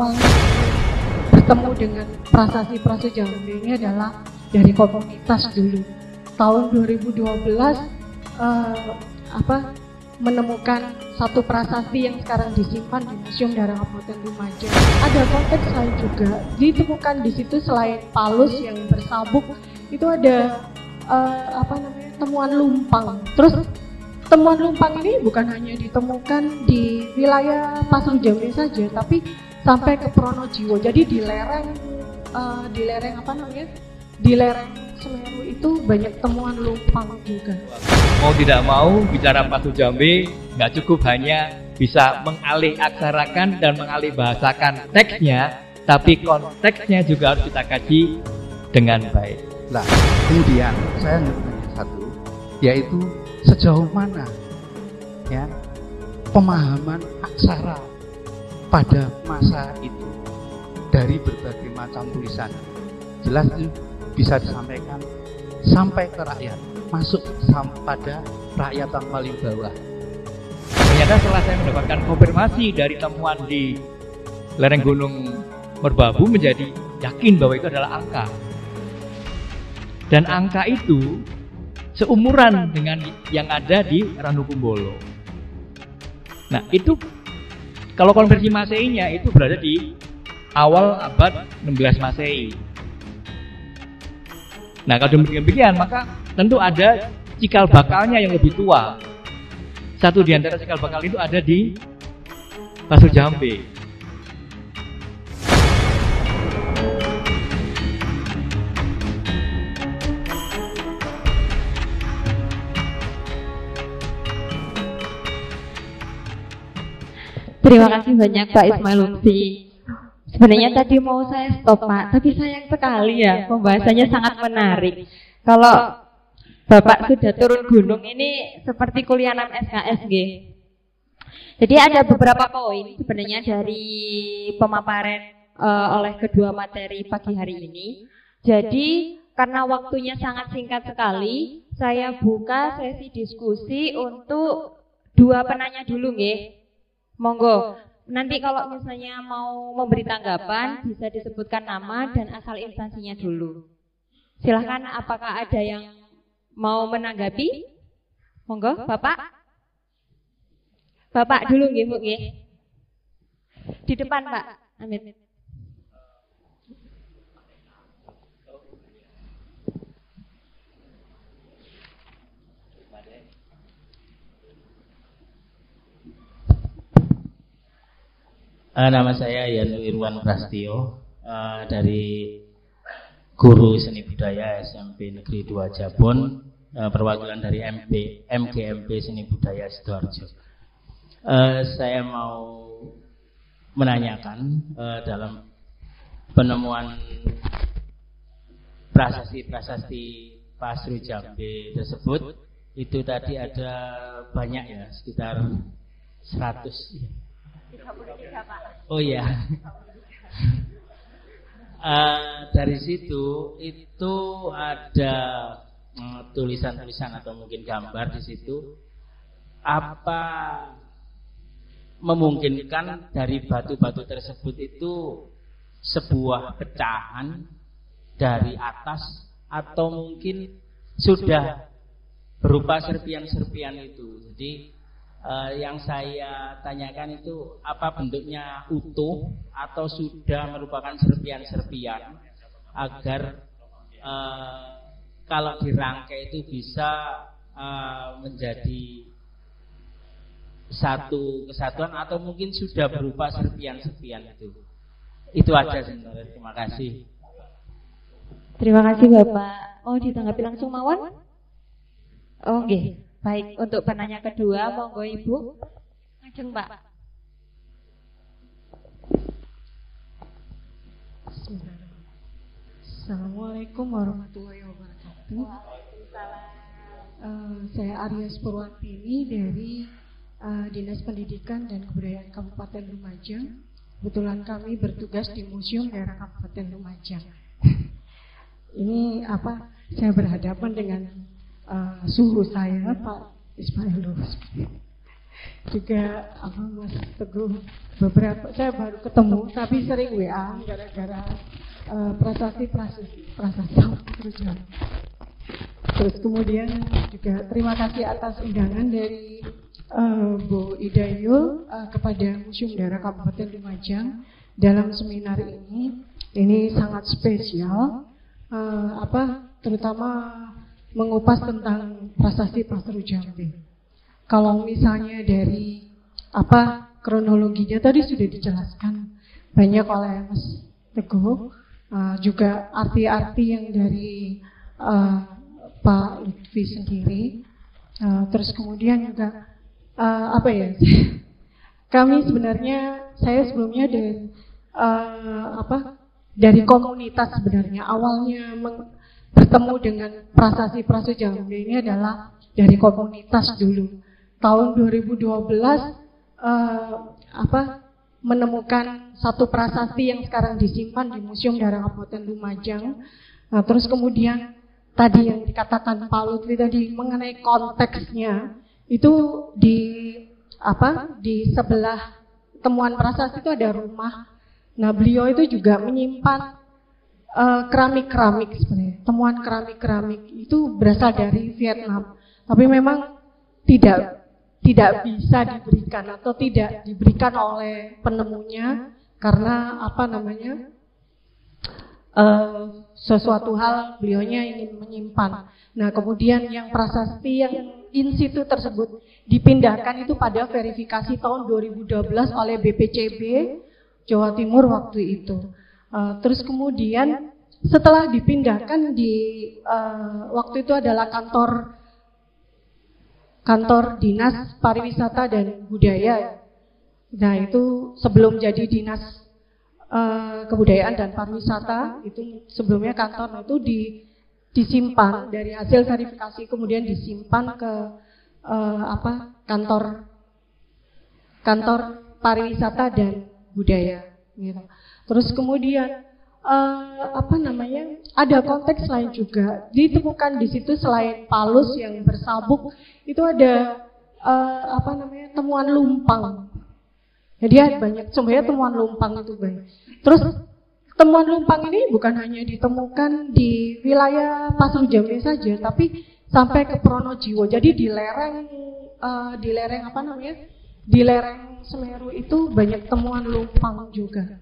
awal bertemu dengan prasasti Praso Jambe ini adalah dari komunitas dulu. Tahun 2012 menemukan satu prasasti yang sekarang disimpan di Museum Daerah Kabupaten Lumajang. Ada konteks lain juga ditemukan di situ selain palus yang bersabuk, itu ada temuan lumpang. Terus temuan lumpang ini bukan hanya ditemukan di wilayah Pasru Jambe saja, tapi sampai ke Pronojiwo. Jadi di lereng Semeru itu banyak temuan lumpang juga. Mau tidak mau bicara Pasru Jambe nggak cukup hanya bisa mengalih aksarakan dan mengalih bahasakan teksnya, tapi konteksnya juga harus kita kaji dengan baik. Nah, kemudian saya nanya satu, yaitu sejauh mana ya pemahaman aksara pada masa itu dari berbagai macam tulisan. Jelas itu bisa disampaikan sampai ke rakyat, masuk pada rakyat yang paling bawah. Ternyata setelah saya mendapatkan konfirmasi dari temuan di lereng Gunung Merbabu, menjadi yakin bahwa itu adalah angka. Dan angka itu seumuran dengan yang ada di Ranukumbolo. Nah, itu kalau konversi Maseinya itu berada di awal abad 16 Masehi. Nah, kalau demikian maka tentu ada cikal bakalnya yang lebih tua. Satu di antara cikal bakal itu ada di Pasru Jambe. Terima kasih banyak Pak Ismail Lutfi. Sebenarnya tadi mau saya stop Pak, tapi sayang sekali ya pembahasannya sangat menarik. Kalau Bapak sudah turun gunung ini seperti kuliah 6 SKSG. Jadi ada beberapa poin sebenarnya dari pemaparan oleh kedua materi pagi hari ini. Jadi karena waktunya sangat singkat sekali, saya buka sesi diskusi untuk dua penanya dulu nggih. Monggo. Nanti kalau misalnya mau memberi tanggapan bisa disebutkan nama dan asal instansinya dulu. Silahkan, apakah ada yang mau menanggapi? Monggo, Bapak. Bapak dulu nggih, Bu nggih. Di depan, Pak. Amin. Nama saya Yanu Irwan Prastio, dari Guru Seni Budaya SMP Negeri 2 Jabon, perwakilan dari MGMP Seni Budaya Sidoarjo. Saya mau menanyakan dalam penemuan prasasti Pasru Jambe tersebut, itu tadi ada banyak ya, sekitar 100. Oh iya. Dari situ itu ada tulisan-tulisan atau mungkin gambar di situ. Apa memungkinkan dari batu-batu tersebut itu sebuah pecahan dari atas, atau mungkin sudah berupa serpian-serpian itu. Jadi yang saya tanyakan itu apa bentuknya utuh atau sudah merupakan serpian-serpian, agar kalau dirangkai itu bisa menjadi satu kesatuan, atau mungkin sudah berupa serpian-serpian itu. Itu aja sebenarnya. Terima kasih. Terima kasih Bapak. Oh, ditanggapi langsung mawon? Oh, nggih. Baik, untuk penanya kedua, monggo Ibu. Ajeng, Pak. Assalamualaikum warahmatullahi wabarakatuh. Saya Aryas Purwantini dari Dinas Pendidikan dan Kebudayaan Kabupaten Lumajang. Kebetulan kami bertugas di Museum Daerah Kabupaten Lumajang. Ini saya berhadapan dengan suhu saya, Pak Ismail Lutfi. juga apa Mas Teguh, beberapa saya baru ketemu tapi sering WA gara-gara prasasti terus jalan. Terus kemudian juga terima kasih atas undangan dari Bu Idayul kepada Museum Daerah Kabupaten Lumajang dalam seminar ini. Ini sangat spesial, terutama mengupas tentang prasasti Pasru Jambi. Kalau misalnya dari kronologinya tadi sudah dijelaskan banyak oleh Mas Teguh, juga arti-arti yang dari Pak Lutfi sendiri, terus kemudian juga kami sebenarnya saya sebelumnya dari komunitas sebenarnya awalnya bertemu dengan prasasti Pasru Jambi ini adalah dari komunitas dulu. Tahun 2012 menemukan satu prasasti yang sekarang disimpan di Museum Daerah Kabupaten Lumajang. Nah, terus kemudian tadi yang dikatakan Pak Lutfi tadi mengenai konteksnya itu di sebelah temuan prasasti itu ada rumah. Nah, beliau itu juga menyimpan keramik-keramik sebenarnya. Temuan keramik-keramik itu berasal dari Vietnam. Tapi memang tidak bisa diberikan atau tidak diberikan oleh penemunya karena sesuatu hal beliaunya ingin menyimpan. Nah, kemudian yang prasasti yang in situ tersebut dipindahkan itu pada verifikasi tahun 2012 oleh BPCB Jawa Timur waktu itu. Terus kemudian setelah dipindahkan di waktu itu adalah kantor Dinas Pariwisata dan Budaya. Nah, itu sebelum jadi Dinas Kebudayaan dan Pariwisata, itu sebelumnya kantor itu disimpan dari hasil verifikasi kemudian disimpan ke kantor Pariwisata dan Budaya gitu. Terus kemudian ada konteks lain juga ditemukan di situ selain palus yang bersabuk itu ada temuan lumpang. Jadi banyak sebenarnya temuan lumpang itu banyak. Terus temuan lumpang ini bukan hanya ditemukan di wilayah Pasru Jambi saja, tapi sampai ke Pronojiwo. Jadi di lereng Semeru itu banyak temuan lumpang juga.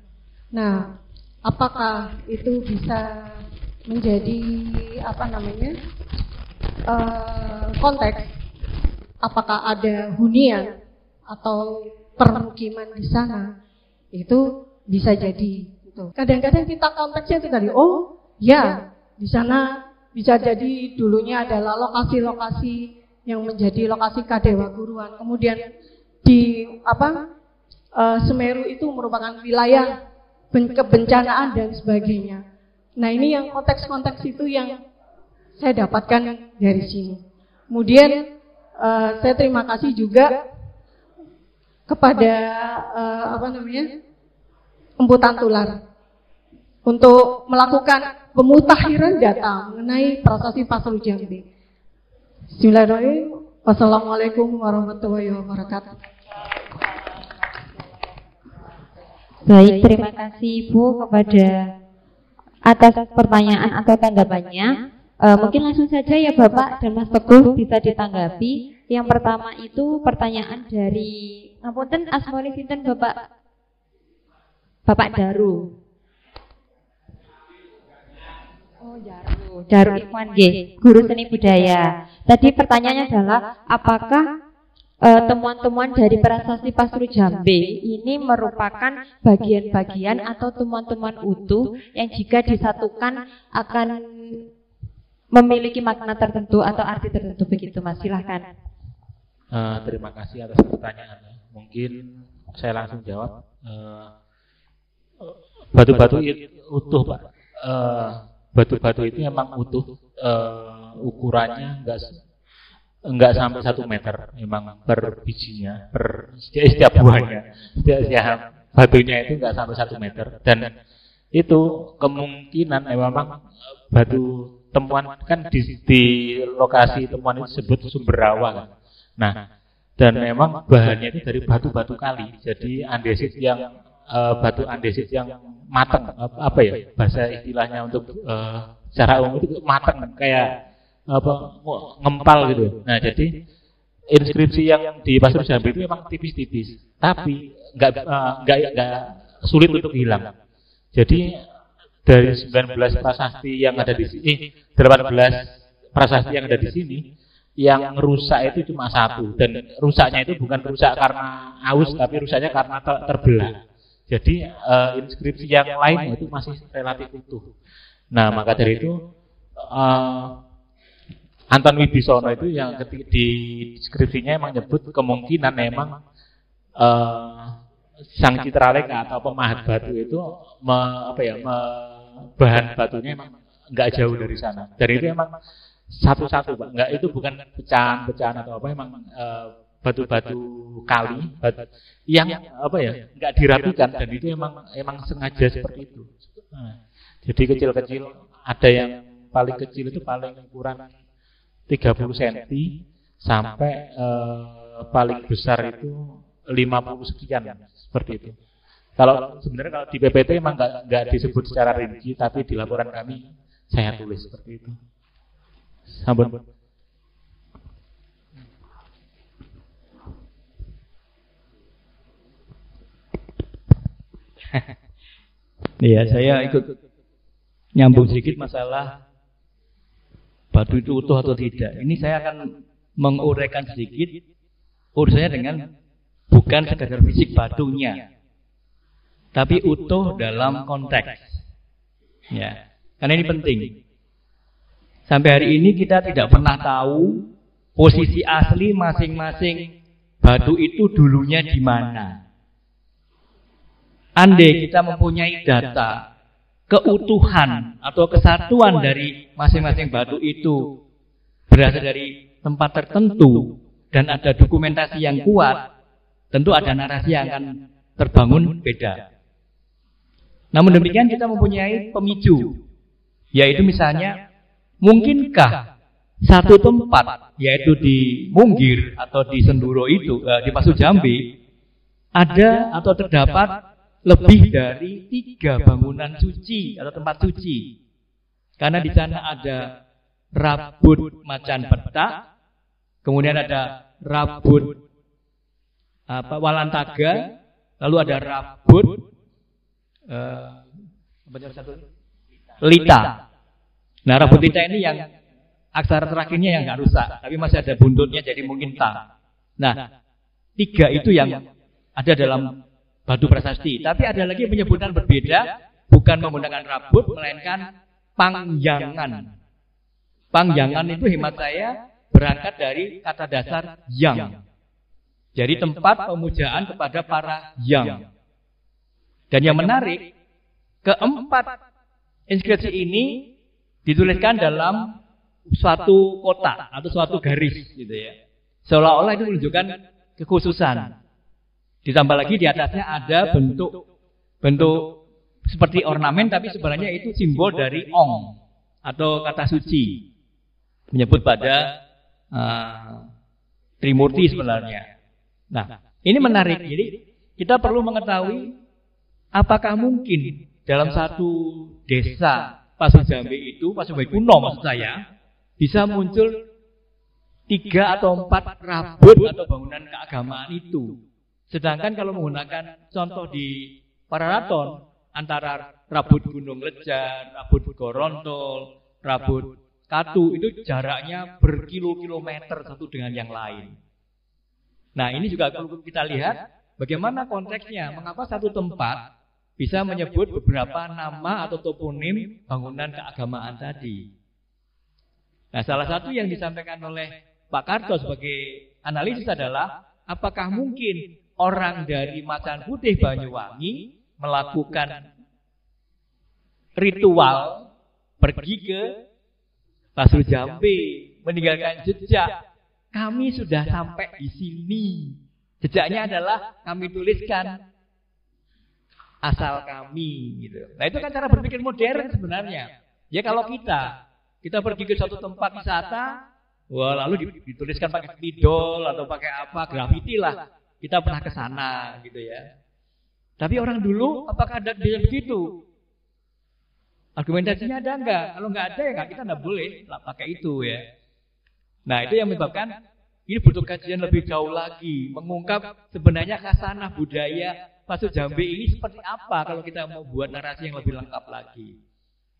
Nah, apakah itu bisa menjadi konteks? Apakah ada hunian atau permukiman di sana? Itu bisa jadi. Gitu. Kadang-kadang kita konteksnya itu tadi, di sana bisa jadi dulunya adalah lokasi-lokasi yang menjadi lokasi Kadewa Guruan. Kemudian di Semeru itu merupakan wilayah kebencanaan dan sebagainya. Nah, ini yang konteks-konteks itu yang saya dapatkan dari sini. Kemudian saya terima kasih juga kepada Emputan Tular untuk melakukan pemutakhiran data mengenai prasasti Pasru Jambi. Bismillahirrahmanirrahim. Wassalamualaikum warahmatullahi wabarakatuh. Baik, terima kasih Ibu atas pertanyaan atau tanggapannya. Mungkin langsung saja ya Bapak dan Mas Teguh bisa ditanggapi. Yang pertama itu pertanyaan dari ngapunten asmane sinten Bapak Daru. Oh, Daru Ikhwan nggih, guru seni budaya. Tadi pertanyaannya adalah apakah temuan-temuan dari prasasti Pasru Jambi ini merupakan bagian-bagian atau temuan-temuan utuh yang jika disatukan akan memiliki makna tertentu atau arti tertentu begitu Mas, silahkan. Terima kasih atas pertanyaannya. Mungkin saya langsung jawab. Batu-batu utuh Pak. Batu-batu itu memang utuh, ukurannya enggak sampai 1 meter, memang per bijinya, per setiap buahnya, setiap batunya itu enggak sampai 1 meter. Dan itu kemungkinan memang batu temuan kan di lokasi temuan itu disebut sumber rawa kan. Nah, Dan memang bahannya itu dari batu-batu kali. Jadi andesit yang batu andesit yang matang, apa ya bahasa istilahnya untuk secara umum itu matang kayak apa ngempal gitu. Nah, jadi inskripsi yang di Pasir Jambi itu memang tipis-tipis, tapi nggak sulit untuk hilang. Jadi dari 19 prasasti yang ada di sini, 18 prasasti yang ada di sini, yang rusak itu cuma satu, dan rusaknya itu bukan rusak karena aus, tapi rusaknya karena terbelah. Jadi inskripsi yang lain itu masih relatif utuh. Nah, maka dari itu Anton Wibisono itu yang di deskripsinya emang nyebut kemungkinan memang Sang Citraleka atau pemahat batu itu bahan batunya emang nggak jauh dari sana. Dan itu emang satu-satu, Pak. Nggak, itu bukan pecahan-pecahan atau apa, emang batu-batu kali yang nggak dirapikan, dan itu emang sengaja seperti itu. Nah, jadi kecil-kecil, ada yang paling kecil itu paling ukuran 30 cm sampai paling besar itu 50 sekian, seperti itu. Sebenarnya kalau di PPT emang nggak disebut secara rinci, tapi di laporan kami saya tulis seperti itu. Sampun. Iya, saya ikut nyambung sedikit masalah batu itu utuh atau tidak. Ini saya akan menguraikan sedikit urusannya dengan bukan sekadar fisik batunya, tapi utuh dalam konteks. Ya, karena ini penting. Sampai hari ini kita tidak pernah tahu posisi asli masing-masing batu itu dulunya di mana. Andai kita mempunyai data keutuhan atau kesatuan dari masing-masing batu itu berasal dari tempat tertentu dan ada dokumentasi yang kuat, tentu ada narasi yang akan terbangun beda. Namun demikian kita mempunyai pemicu, yaitu misalnya mungkinkah satu tempat, yaitu di Munggir atau di Senduro itu, di Pasir Jambi, ada atau terdapat lebih dari 3 bangunan suci atau tempat suci. Karena di sana ada rabut macan petak, kemudian ada rabut Walantaga, lalu ada rabut Lita. Nah, rabut Lita ini yang aksara terakhirnya yang nggak rusak, tapi masih ada buntutnya, jadi mungkin ta. Nah, 3 itu yang ada dalam batu prasasti. Tapi ada lagi penyebutan berbeda, bukan menggunakan rabut, melainkan pangyangan. Pangyangan itu hemat saya berangkat dari kata dasar yang. Jadi tempat pemujaan kepada para yang. Dan yang menarik, keempat inskripsi ini dituliskan dalam suatu kotak atau suatu garis, gitu ya. Seolah-olah itu menunjukkan kekhususan. Ditambah lagi di atasnya ada bentuk seperti ornamen, tapi sebenarnya itu simbol dari Ong atau kata suci, menyebut pada Trimurti sebenarnya. Nah, ini menarik. Jadi kita perlu mengetahui apakah mungkin dalam satu desa Pasir Jambi itu, Pasir Jambi kuno maksud saya, bisa muncul 3 atau 4 rabut atau bangunan keagamaan itu. Sedangkan kalau menggunakan contoh di Pararaton, antara rabut Gunung Lejar, rabut Gorontol, rabut Katu, itu jaraknya berkilo-kilometer satu dengan yang lain. Nah, ini juga perlu kita lihat bagaimana konteksnya, mengapa satu tempat bisa menyebut beberapa nama atau toponim bangunan keagamaan tadi. Nah, salah satu yang disampaikan oleh Pak Karto sebagai analisis adalah apakah mungkin orang dari Macan Putih Banyuwangi melakukan ritual pergi ke Pasir Jambi, meninggalkan jejak. Kami sudah sampai di sini. Jejaknya adalah kami tuliskan asal kami, gitu. Nah, itu kan cara berpikir modern sebenarnya. Ya, kalau kita pergi ke suatu tempat wisata, Wah, lalu dituliskan pakai spidol atau pakai apa, grafiti lah. Kita pernah ke sana gitu ya. Tapi orang dulu apakah ada bisa begitu? Argumentasinya ada enggak? Kalau enggak ada ya kita enggak boleh pakai itu ya. Nah, itu yang menyebabkan ini butuh kajian lebih jauh lagi, mengungkap sebenarnya khasanah budaya Pasu Jambe ini seperti apa kalau kita mau buat narasi yang lebih lengkap lagi.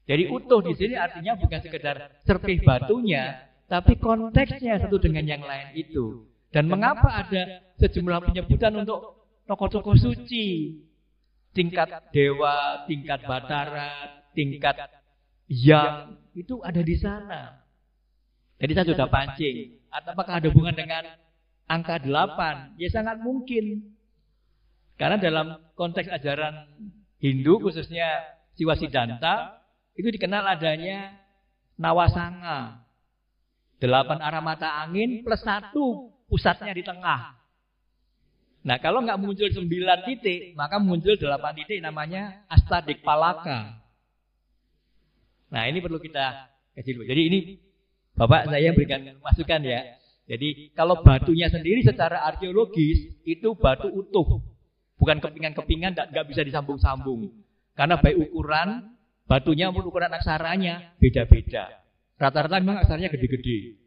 Jadi utuh di sini artinya bukan sekedar serpih batunya, tapi konteksnya satu dengan yang lain itu. Dan mengapa ada sejumlah penyebutan untuk tokoh-tokoh suci, tingkat dewa, tingkat Batara, tingkat yang itu ada di sana. Jadi saya sudah pancing. Apakah ada hubungan dengan angka 8? Ya sangat mungkin. Karena dalam konteks ajaran Hindu khususnya Siwasiddhanta itu dikenal adanya Nawasanga. 8 arah mata angin plus 1 pusatnya di tengah. Nah, kalau nggak muncul 9 titik, maka muncul 8 titik namanya Astadikpalaka. Nah, ini perlu kita kaji dulu. Jadi ini Bapak saya berikan masukan ya. Jadi kalau batunya sendiri secara arkeologis itu batu utuh. Bukan kepingan-kepingan, nggak bisa disambung-sambung. Karena baik ukuran, batunya maupun ukuran aksaranya beda-beda. Rata-rata memang aksaranya gede-gede.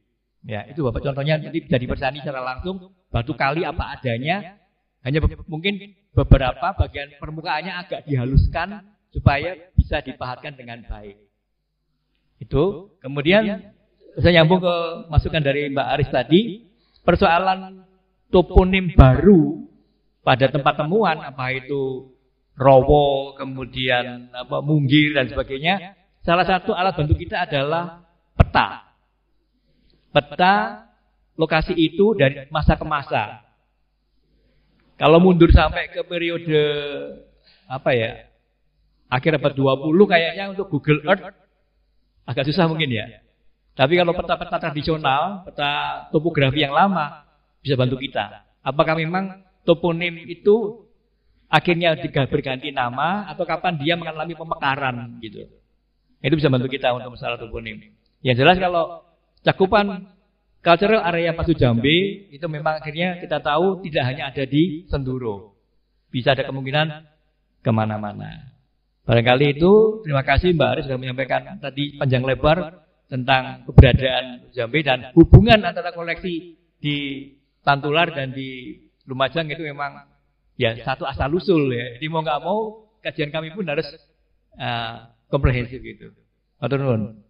Ya, itu Bapak contohnya nanti bisa dipersani secara langsung. Batu kali apa adanya. Hanya mungkin beberapa bagian permukaannya agak dihaluskan supaya bisa dipahatkan dengan baik. Itu. Kemudian saya nyambung ke masukan dari Mbak Aris tadi. Persoalan toponim baru pada tempat temuan, apa itu Rowo, kemudian Munggir dan sebagainya. Salah satu alat bantu kita adalah peta. Peta lokasi itu dari masa ke masa. Kalau mundur sampai ke periode akhir abad 20 kayaknya untuk Google Earth agak susah mungkin ya. Tapi kalau peta-peta tradisional, peta topografi yang lama bisa bantu kita. Apakah memang toponim itu akhirnya berganti nama atau kapan dia mengalami pemekaran gitu. Itu bisa bantu kita untuk masalah toponim. Yang jelas kalau cakupan cultural area Pasu Jambe itu memang akhirnya kita tahu tidak hanya ada di Senduro. Bisa ada kemungkinan kemana-mana. Barangkali itu, terima kasih Mbak Aris sudah menyampaikan tadi panjang lebar tentang keberadaan Jambe dan hubungan antara koleksi di Tantular dan di Lumajang itu memang ya satu asal usul ya. Jadi mau nggak mau kajian kami pun harus komprehensif gitu. Matur nuwun.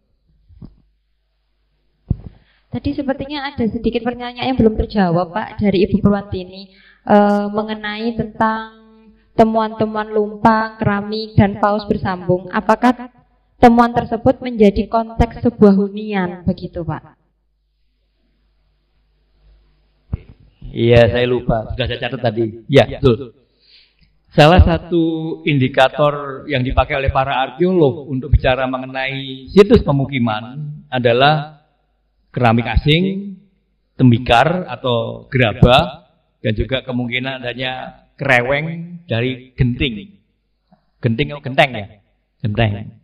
Tadi sepertinya ada sedikit pertanyaan yang belum terjawab Pak dari Ibu Purwantini mengenai tentang temuan-temuan lumpang, keramik dan paus bersambung. Apakah temuan tersebut menjadi konteks sebuah hunian begitu Pak? Iya, saya lupa. Sudah saya catat tadi. Ya, betul. Salah satu indikator yang dipakai oleh para arkeolog untuk bicara mengenai situs pemukiman adalah keramik asing, tembikar atau gerabah, dan juga kemungkinan adanya kereweng dari genting. Genting atau genteng ya? Genteng.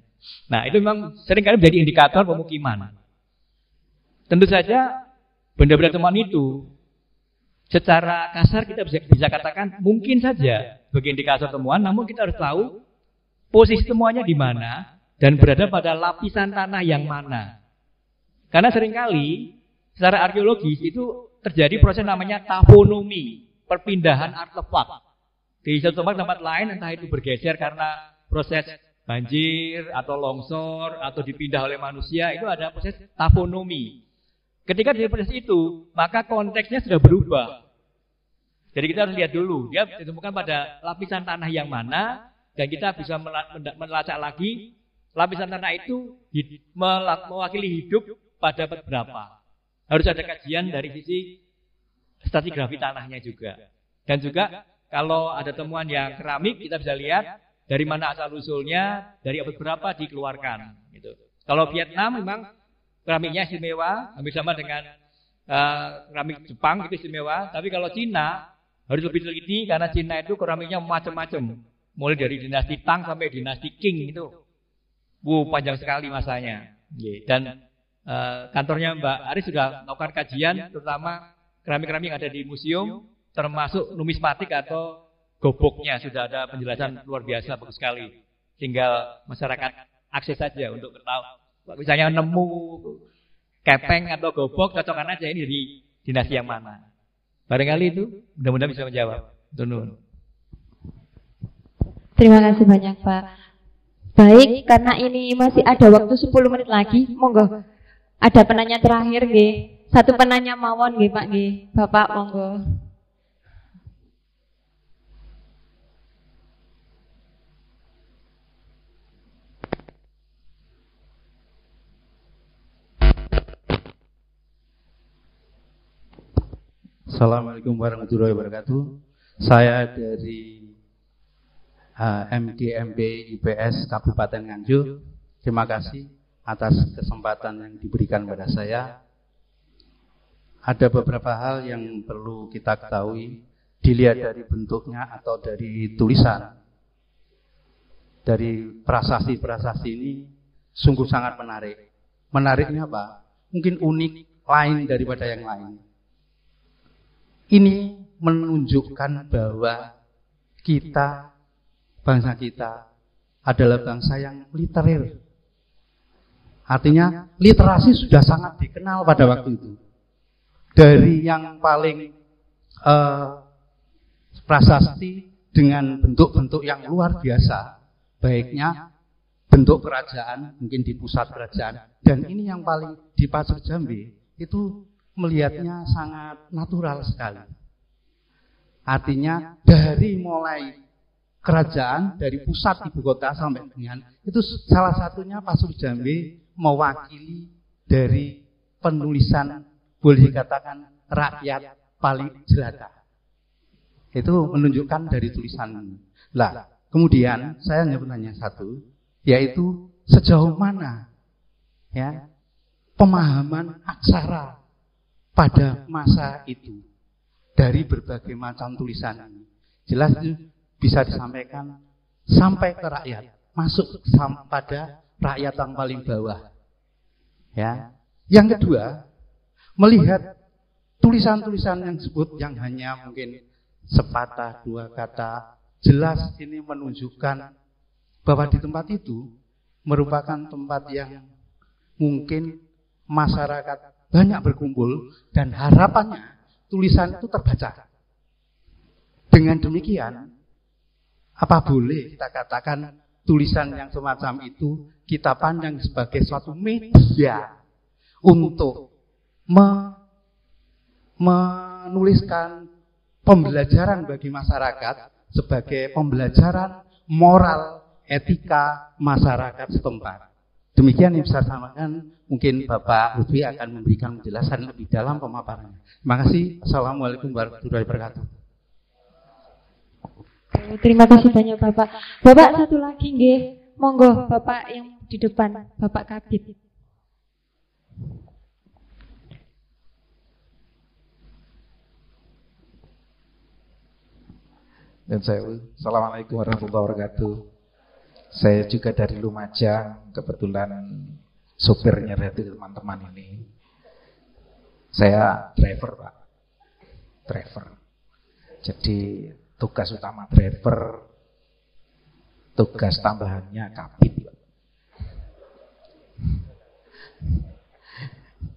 Nah, itu memang seringkali menjadi indikator pemukiman. Tentu saja benda-benda temuan itu secara kasar kita bisa katakan mungkin saja sebagai indikator temuan, namun kita harus tahu posisi temuannya di mana dan berada pada lapisan tanah yang mana. Karena seringkali secara arkeologis itu terjadi proses namanya tafonomi, perpindahan artefak. Di satu tempat lain entah itu bergeser karena proses banjir atau longsor atau dipindah oleh manusia, itu ada proses tafonomi. Ketika di proses itu, maka konteksnya sudah berubah. Jadi kita harus lihat dulu, dia ditemukan pada lapisan tanah yang mana, dan kita bisa melacak lagi, lapisan tanah itu mewakili hidup pada abad berapa. Harus ada kajian dari sisi stratigrafi tanahnya juga. Dan juga kalau ada temuan yang keramik, kita bisa lihat dari mana asal-usulnya, dari abad berapa dikeluarkan. Gitu. Kalau Vietnam memang keramiknya istimewa, hampir sama dengan keramik Jepang itu istimewa. Tapi kalau Cina harus lebih teliti karena Cina itu keramiknya macam-macam, mulai dari dinasti Tang sampai dinasti Qing itu, panjang sekali masanya. Dan kantornya Mbak Aris sudah melakukan kajian terutama keramik-keramik yang ada di museum, termasuk numismatik atau goboknya sudah ada penjelasan luar biasa, bagus sekali. Tinggal masyarakat akses saja untuk tahu. Misalnya nemu kepeng atau gobok, cocokan aja ini dari dinasti yang mana. Barangkali itu mudah-mudahan bisa menjawab. Tunun. Terima kasih banyak Pak. Baik, karena ini masih ada waktu 10 menit lagi, monggo. Ada penanya terakhir nggih. Satu penanya mawon nggih Pak nggih. Bapak monggo. Assalamualaikum warahmatullahi wabarakatuh. Saya dari MDMB IPS Kabupaten Nganjuk. Terima kasih atas kesempatan yang diberikan pada saya. Ada beberapa hal yang perlu kita ketahui, dilihat dari bentuknya atau dari tulisan. Dari prasasti-prasasti ini sungguh sangat menarik. Menariknya apa? Mungkin unik, lain daripada yang lain. Ini menunjukkan bahwa kita, bangsa kita adalah bangsa yang literer. Artinya literasi sudah sangat dikenal pada waktu itu. Dari yang paling prasasti dengan bentuk-bentuk yang luar biasa, baiknya bentuk kerajaan, mungkin di pusat kerajaan, dan ini yang paling di Pasir Jambe itu melihatnya sangat natural sekali. Artinya dari mulai kerajaan, dari pusat ibu kota sampai dengan itu salah satunya Pasir Jambe mewakili dari penulisan, boleh dikatakan rakyat paling jelata. Itu menunjukkan dari tulisan. Lah, kemudian saya hanya bertanya satu, yaitu sejauh mana ya pemahaman aksara pada masa itu dari berbagai macam tulisan ini. Jelas itu bisa disampaikan sampai ke rakyat, masuk pada rakyat yang paling bawah. Ya. Yang kedua, melihat tulisan-tulisan yang disebut yang hanya mungkin sepatah dua kata, jelas ini menunjukkan bahwa di tempat itu merupakan tempat yang mungkin masyarakat banyak berkumpul dan harapannya tulisan itu terbaca. Dengan demikian, apa boleh kita katakan tulisan yang semacam itu kita pandang sebagai suatu media untuk menuliskan pembelajaran bagi masyarakat sebagai pembelajaran moral etika masyarakat setempat. Demikian yang bisa saya sampaikan. Mungkin Bapak Lutfi akan memberikan penjelasan lebih dalam pemaparannya. Terima kasih. Assalamualaikum warahmatullahi wabarakatuh. Terima kasih banyak Bapak. Bapak satu lagi nggih. Monggo Bapak yang di depan, Bapak Kabid. Dan saya, Assalamualaikum warahmatullahi wabarakatuh. Saya juga dari Lumajang, kebetulan sopirnya dari teman-teman ini. Saya driver Pak, driver. Jadi tugas utama driver, tugas tambahannya kabid.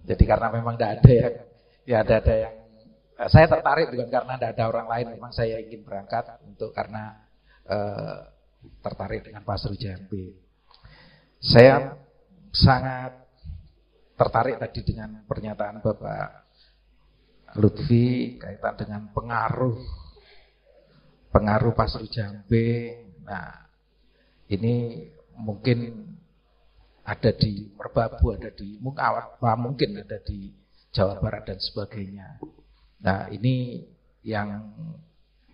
Jadi karena memang tidak ada ada yang saya tertarik bukan karena tidak ada orang lain, memang saya ingin berangkat karena tertarik dengan Pasir Jambe. Saya sangat tertarik tadi dengan pernyataan Bapak Lutfi kaitan dengan pengaruh Pasir Jambe. Nah, ini mungkin ada di Merbabu, ada di mungkin ada di Jawa Barat dan sebagainya. Nah, ini yang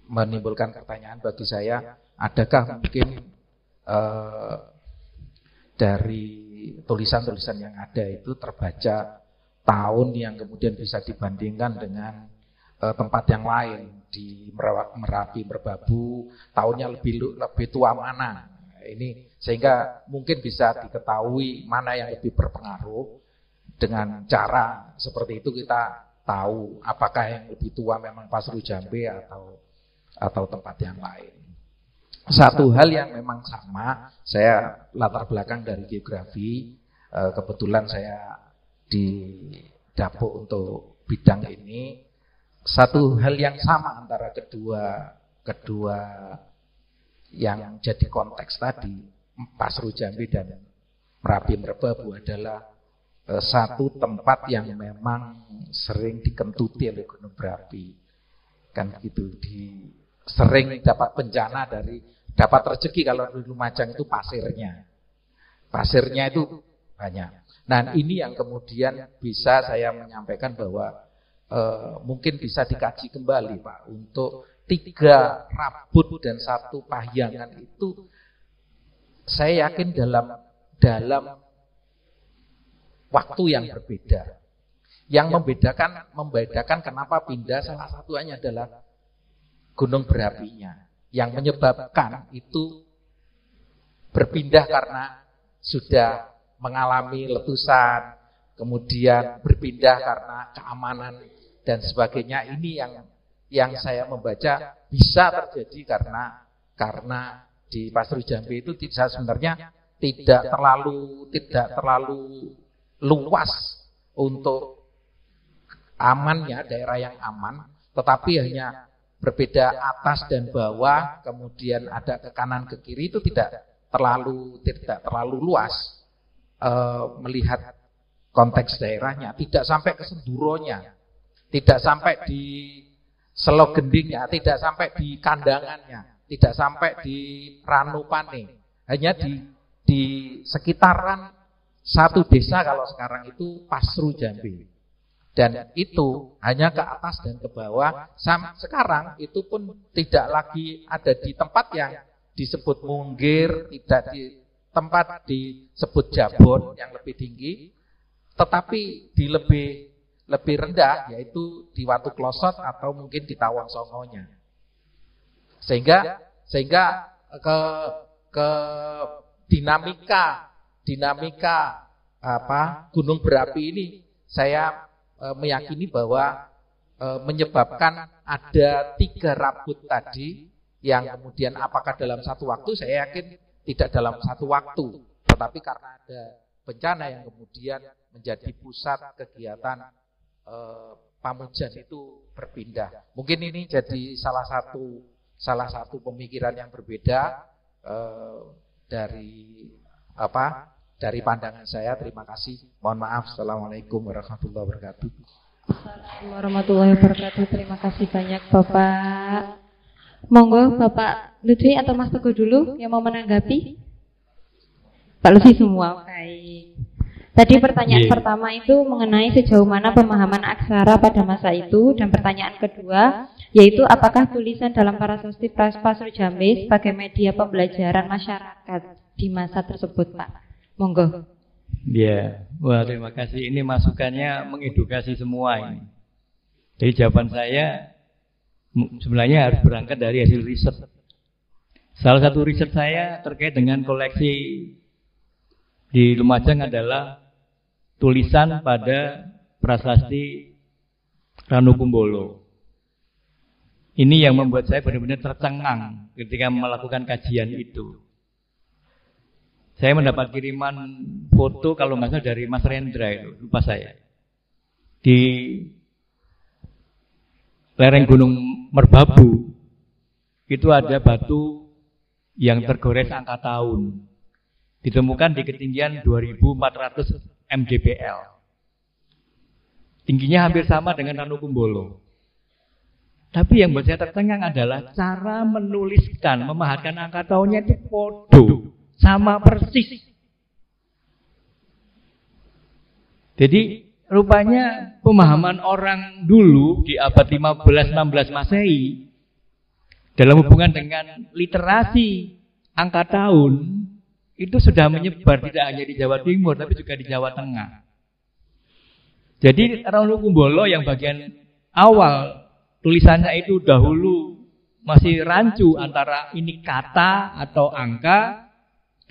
menimbulkan pertanyaan bagi saya, adakah mungkin dari tulisan-tulisan yang ada itu terbaca tahun yang kemudian bisa dibandingkan dengan tempat yang lain di Merapi, Merbabu, tahunnya lebih tua mana? Ini sehingga mungkin bisa diketahui mana yang lebih berpengaruh dengan cara seperti itu kita tahu apakah yang lebih tua memang Pasru Jambe atau tempat yang lain. Satu hal yang memang sama, saya latar belakang dari geografi, kebetulan saya didapuk untuk bidang ini. Satu hal yang sama antara kedua yang jadi konteks tadi, Pasru Jambe dan Merapi Merbabu adalah satu tempat yang memang sering dikentuti oleh gunung berapi, kan gitu. Sering dapat bencana dapat rezeki kalau di Lumajang itu pasirnya itu banyak. Nah ini yang kemudian bisa saya menyampaikan bahwa mungkin bisa dikaji kembali Pak, untuk 3 rabut dan 1 pahyangan itu saya yakin dalam waktu yang berbeda. Yang membedakan kenapa pindah, salah satunya adalah gunung berapinya. Yang menyebabkan itu berpindah karena sudah mengalami letusan, kemudian berpindah karena keamanan dan sebagainya. Ini yang saya membaca bisa terjadi karena di Pasru Jambe itu sebenarnya tidak terlalu luas untuk amannya, daerah yang aman, tetapi hanya berbeda atas dan bawah, kemudian ada ke kanan ke kiri, itu tidak terlalu luas melihat konteks daerahnya, tidak sampai ke Senduronya, tidak sampai di Selogendingnya, tidak sampai di Kandangannya, tidak sampai di Ranupane, hanya di sekitaran satu desa kalau sekarang itu Pasru Jambe. Dan itu hanya ke atas dan ke bawah. Sekarang itu pun tidak lagi ada di tempat yang disebut Munggir, tidak di tempat disebut Jabon yang lebih tinggi, tetapi di lebih rendah, yaitu di Watu Klosot atau mungkin di Tawang Songonya. Sehingga ke dinamika gunung berapi ini saya meyakini bahwa menyebabkan ada 3 rabut tadi yang kemudian apakah dalam satu waktu, saya yakin tidak dalam satu waktu, tetapi karena ada bencana yang kemudian menjadi pusat kegiatan Pamujan itu berpindah. Mungkin ini jadi salah satu pemikiran yang berbeda dari pandangan saya. Terima kasih. Mohon maaf. Assalamualaikum warahmatullahi wabarakatuh. Assalamualaikum warahmatullahi wabarakatuh. Terima kasih banyak Bapak. Monggo Bapak Lutfi atau Mas Teguh dulu yang mau menanggapi. Pak Lutfi semua. Baik. Tadi pertanyaan pertama itu mengenai sejauh mana pemahaman aksara pada masa itu, dan pertanyaan kedua yaitu apakah tulisan dalam prasasti Pasru Jambe sebagai media pembelajaran masyarakat di masa tersebut, Pak. Monggo. Ya, wah terima kasih. Ini masukannya mengedukasi semua ini. Jadi jawaban saya sebenarnya harus berangkat dari hasil riset. Salah satu riset saya terkait dengan koleksi di Lumajang adalah tulisan pada prasasti Ranukumbolo. Ini yang membuat saya benar-benar tercengang ketika melakukan kajian itu. Saya mendapat kiriman foto kalau nggak salah dari Mas Rendra itu, lupa saya. Di lereng Gunung Merbabu itu ada batu yang tergores angka tahun. Ditemukan di ketinggian 2400 mdpl. Tingginya hampir sama dengan Ranukumbolo. Tapi yang buat saya tercengang adalah cara menuliskan, memahatkan angka tahunnya itu podo, sama persis. Jadi rupanya pemahaman orang dulu di abad 15-16 Masehi dalam hubungan dengan literasi angka tahun itu sudah menyebar tidak hanya di Jawa Timur tapi juga di Jawa Tengah. Jadi Ranukumbolo yang bagian awal tulisannya itu dahulu masih rancu antara ini kata atau angka.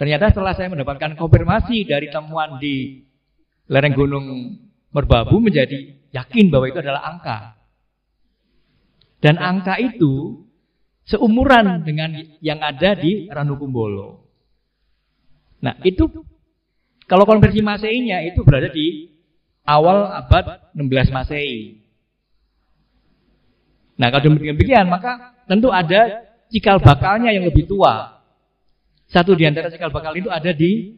Ternyata setelah saya mendapatkan konfirmasi dari temuan di lereng Gunung Merbabu menjadi yakin bahwa itu adalah angka. Dan angka itu seumuran dengan yang ada di Ranukumbolo. Nah, itu kalau konversi Maseinya itu berada di awal abad 16 Masehi. Nah, kalau demikian maka tentu ada cikal bakalnya yang lebih tua. Satu di antara cikal bakal itu ada di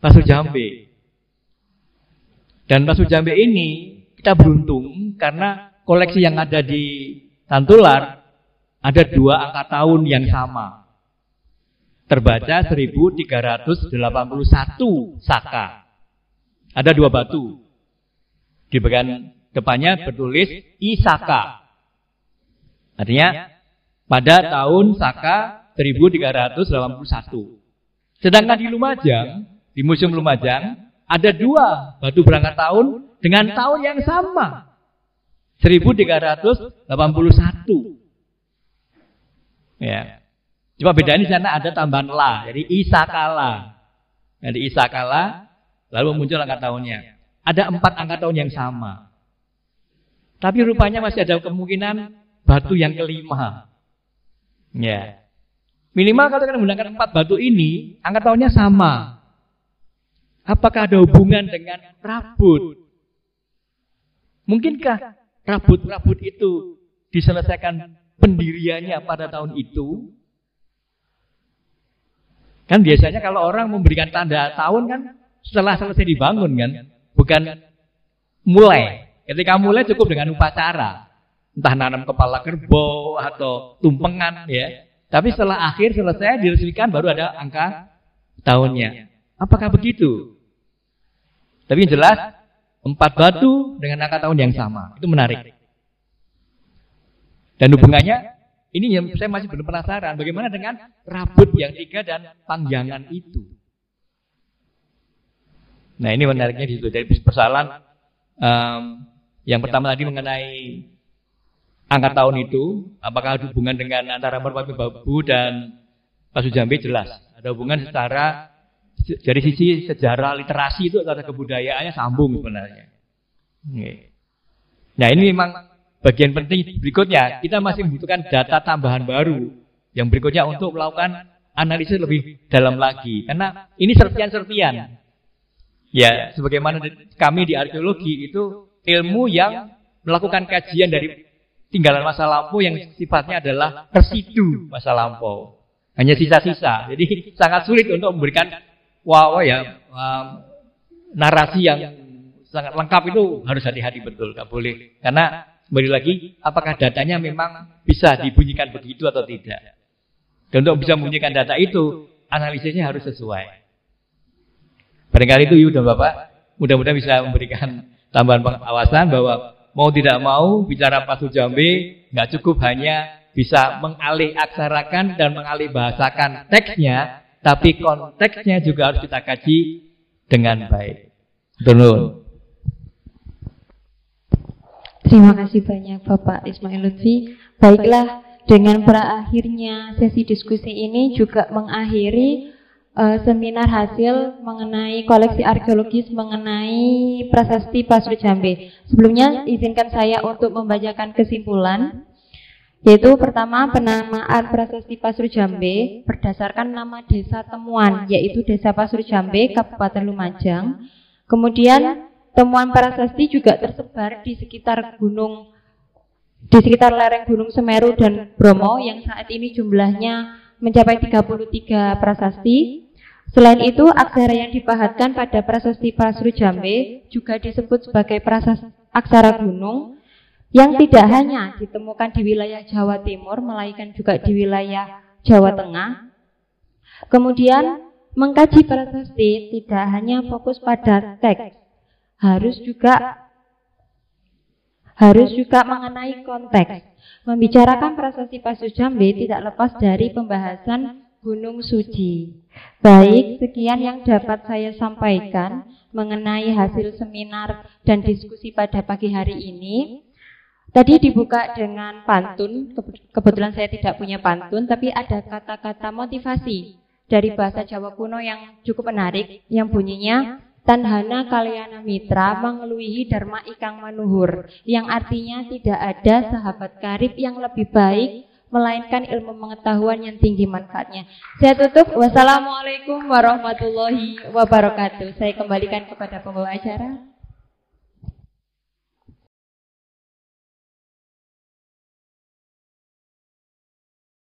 Pasur-Jambe. Dan Pasur-Jambe ini kita beruntung karena koleksi yang ada di Tantular ada 2 angka tahun yang sama. Terbaca 1381 Saka. Ada 2 batu. Di bagian depannya bertulis Isaka. Artinya pada tahun Saka 1381. Sedangkan di Lumajang, di Museum Lumajang, ada 2 batu berangkat tahun dengan tahun yang sama. 1381. Ya. Cuma bedanya di sana ada tambahan la, jadi Isakala. Jadi Isakala, lalu muncul angka tahunnya. Ada 4 angka tahun yang sama. Tapi rupanya masih ada kemungkinan batu yang kelima. Ya. Minimal kalau kita menggunakan 4 batu ini, angka tahunnya sama. Apakah ada hubungan dengan rabut? Mungkinkah rabut-rabut itu diselesaikan pendiriannya pada tahun itu? Kan biasanya kalau orang memberikan tanda tahun kan setelah selesai dibangun kan, bukan mulai. Ketika mulai cukup dengan upacara, entah nanam kepala kerbau atau tumpengan ya. Tapi setelah akhir selesai diresmikan baru ada angka tahunnya. Apakah begitu? Tapi yang jelas 4 batu dengan angka tahun yang sama. Itu menarik. Dan hubungannya, ini yang saya masih belum penasaran, bagaimana dengan rabut yang 3 dan pangjangan itu. Nah ini menariknya di situ. Dari persoalan yang pertama tadi mengenai angka tahun itu, apakah ada hubungan dengan antara Merbabu dan Pasur-Jambe? Jelas. Ada hubungan secara, dari sisi sejarah literasi itu atau kebudayaannya sambung sebenarnya. Nah ini memang bagian penting berikutnya, kita masih membutuhkan data tambahan baru yang berikutnya untuk melakukan analisis lebih dalam lagi. Karena ini serpian-serpian. Ya, sebagaimana kami di arkeologi itu ilmu yang melakukan kajian dari tinggalan masa lampau yang sifatnya adalah residu masa lampau. Hanya sisa-sisa. Jadi sangat sulit untuk memberikan narasi yang sangat lengkap itu harus hati-hati betul, nggak boleh. Karena kembali lagi, apakah datanya memang bisa dibunyikan begitu atau tidak? Dan untuk bisa membunyikan data itu, analisisnya harus sesuai. Barangkali itu Ibu dan Bapak, mudah-mudahan bisa memberikan tambahan pengawasan bahwa mau tidak mau bicara Pasur-Jambe nggak cukup hanya bisa mengalih aksarakan dan mengalih bahasakan teksnya, tapi konteksnya juga harus kita kaji dengan baik. Betul. Terima kasih banyak Bapak Ismail Lutfi. Baiklah, dengan berakhirnya sesi diskusi ini juga mengakhiri seminar hasil mengenai koleksi arkeologis mengenai prasasti Pasur-Jambe. Sebelumnya izinkan saya untuk membacakan kesimpulan, yaitu pertama, penamaan prasasti Pasur-Jambe berdasarkan nama desa temuan, yaitu Desa Pasur-Jambe, Kabupaten Lumajang. Kemudian temuan prasasti juga tersebar di sekitar lereng Gunung Semeru dan Bromo yang saat ini jumlahnya mencapai 33 prasasti. Selain itu, aksara yang dipahatkan pada prasasti Pasur-Jambe juga disebut sebagai prasasti aksara gunung yang tidak hanya ditemukan di wilayah Jawa Timur, melainkan juga di wilayah Jawa Tengah. Kemudian, mengkaji prasasti tidak hanya fokus pada teks, harus juga mengenai konteks. Membicarakan prasasti Pasur-Jambe tidak lepas dari pembahasan Gunung Suci. Baik, sekian yang dapat saya sampaikan mengenai hasil seminar dan diskusi pada pagi hari ini. Tadi dibuka dengan pantun, kebetulan saya tidak punya pantun, tapi ada kata-kata motivasi dari bahasa Jawa kuno yang cukup menarik, yang bunyinya, Tanhana kalyana mitra mengeluhi dharma ikang manuhur, yang artinya tidak ada sahabat karib yang lebih baik melainkan ilmu pengetahuan yang tinggi manfaatnya. Saya tutup. Wassalamualaikum warahmatullahi wabarakatuh. Saya kembalikan kepada pembawa acara.